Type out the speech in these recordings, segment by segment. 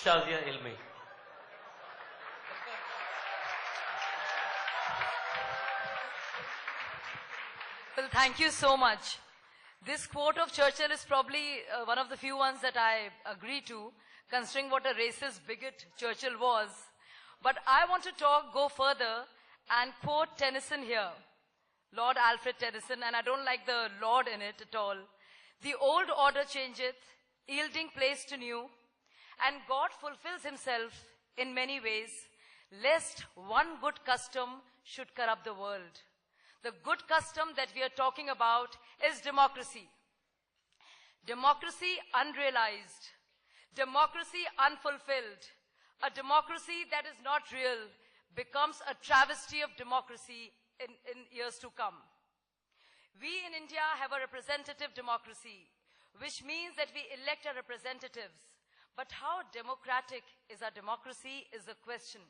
Shazia Ilmi. Well, thank you so much. This quote of Churchill is probably one of the few ones that I agree to, considering what a racist bigot Churchill was. But I want to go further and quote Tennyson here, Lord Alfred Tennyson, and I don't like the Lord in it at all. The old order changeth, yielding place to new, and God fulfills himself in many ways, lest one good custom should corrupt the world. The good custom that we are talking about is democracy. Democracy unrealized. Democracy unfulfilled. A democracy that is not real becomes a travesty of democracy in years to come. We in India have a representative democracy, which means that we elect our representatives. But how democratic is our democracy is a question.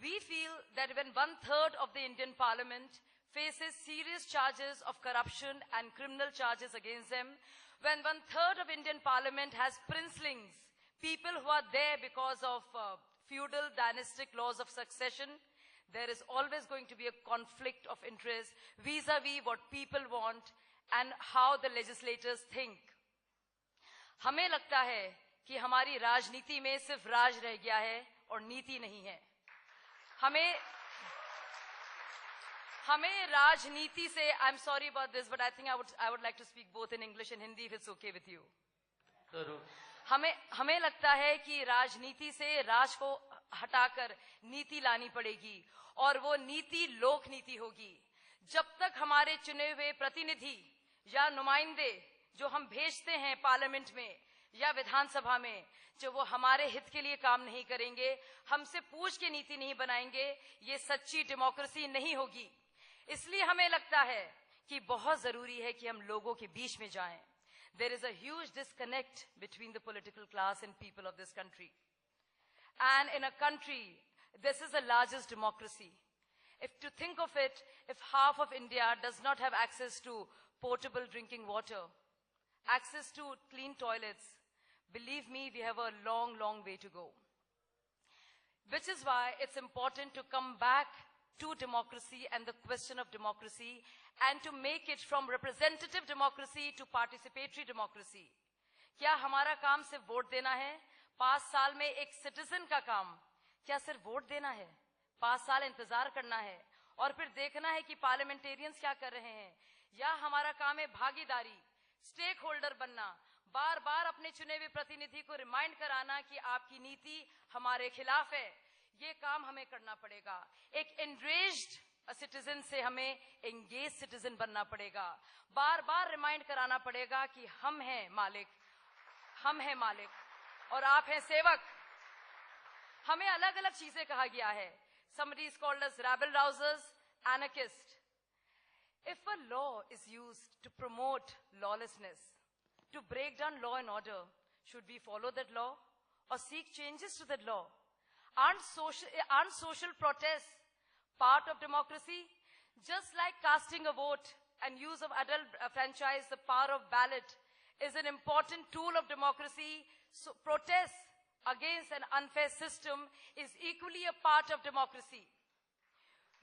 We feel that when 1/3 of the Indian Parliament faces serious charges of corruption and criminal charges against them, when 1/3 of Indian Parliament has princelings, people who are there because of feudal dynastic laws of succession, there is always going to be a conflict of interest vis-a-vis what people want and how the legislators think. हमें लगता है कि हमारी राजनीति में सिर्फ राज रह गया है और नीति नहीं है. हमें राजनीति से, I'm sorry about this, but I think I would like to speak both in English and Hindi if it's okay with you. हमें लगता है कि राजनीति से राज को हटाकर नीति लानी पड़ेगी और वो नीति लोक नीति होगी. जब तक हमारे चुने हुए प्रतिनिधि या नुमाइंदे जो हम भेजते हैं पार्लियामेंट में या विधानसभा में, जो वो हमारे हित के लिए काम नहीं करेंगे, हमसे पूछ के नीति नहीं बनाएंगे, ये सच्ची डेमोक्रेसी नहीं होगी. इसलिए हमें लगता है कि बहुत जरूरी है कि हम लोगों के बीच में जाएं. There is a huge disconnect between the political class and people of this country. And in a country, this is the largest democracy. If to think of it, if half of India does not have access to potable drinking water, access to clean toilets, believe me, we have a long, long way to go. Which is why it's important to come back to democracy and the question of democracy and to make it from representative democracy to participatory democracy. क्या हमारा काम सिर्फ vote देना है? 5 साल में एक citizen का काम क्या सिर्फ वोट देना है? 5 साल इंतजार करना है और फिर देखना है कि पार्लियामेंटेरियंस क्या कर रहे हैं? या हमारा काम है भागीदारी, स्टेक होल्डर बनना, बार बार अपने चुने हुए प्रतिनिधि को रिमाइंड कराना कि आपकी नीति हमारे खिलाफ है. ये काम हमें करना पड़ेगा. एक एनरेज्ड सिटीजन से हमें एंगेज सिटीजन बनना पड़ेगा. बार बार रिमाइंड कराना पड़ेगा कि हम हैं मालिक, हम हैं मालिक और आप हैं सेवक. हमें अलग अलग चीजें कहा गया है. Somebody is called as rabble rousers, anarchist. If a law is used to promote lawlessness, to break down law and order, should we follow that law or seek changes to that law? Aren't social protests part of democracy? Just like casting a vote and use of adult franchise, the power of ballot is an important tool of democracy. So protests against an unfair system is equally a part of democracy.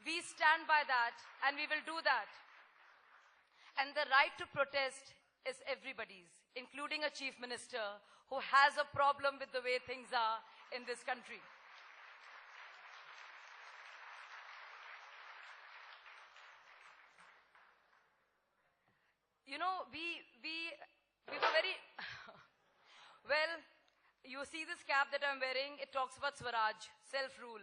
We stand by that and we will do that. And the right to protest is everybody's, including a chief minister who has a problem with the way things are in this country. You know, we were very, well, you see this cap that I'm wearing, it talks about Swaraj, self-rule.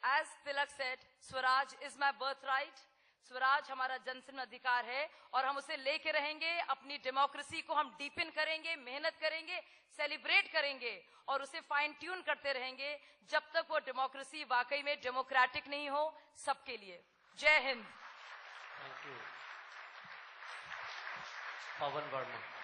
As Tilak said, Swaraj is my birthright. Swaraj हमारा जनसंघ अधिकार है और हम उसे लेके रहेंगे. अपनी democracy को हम डीपन करेंगे, मेहनत करेंगे, सेलिब्रेट करेंगे और उसे फाइन ट्यून करते रहेंगे जब तक वो डेमोक्रेसी वाकई में डेमोक्रेटिक नहीं हो सबके लिए. जय Hind. Thank you. Pawan Verma.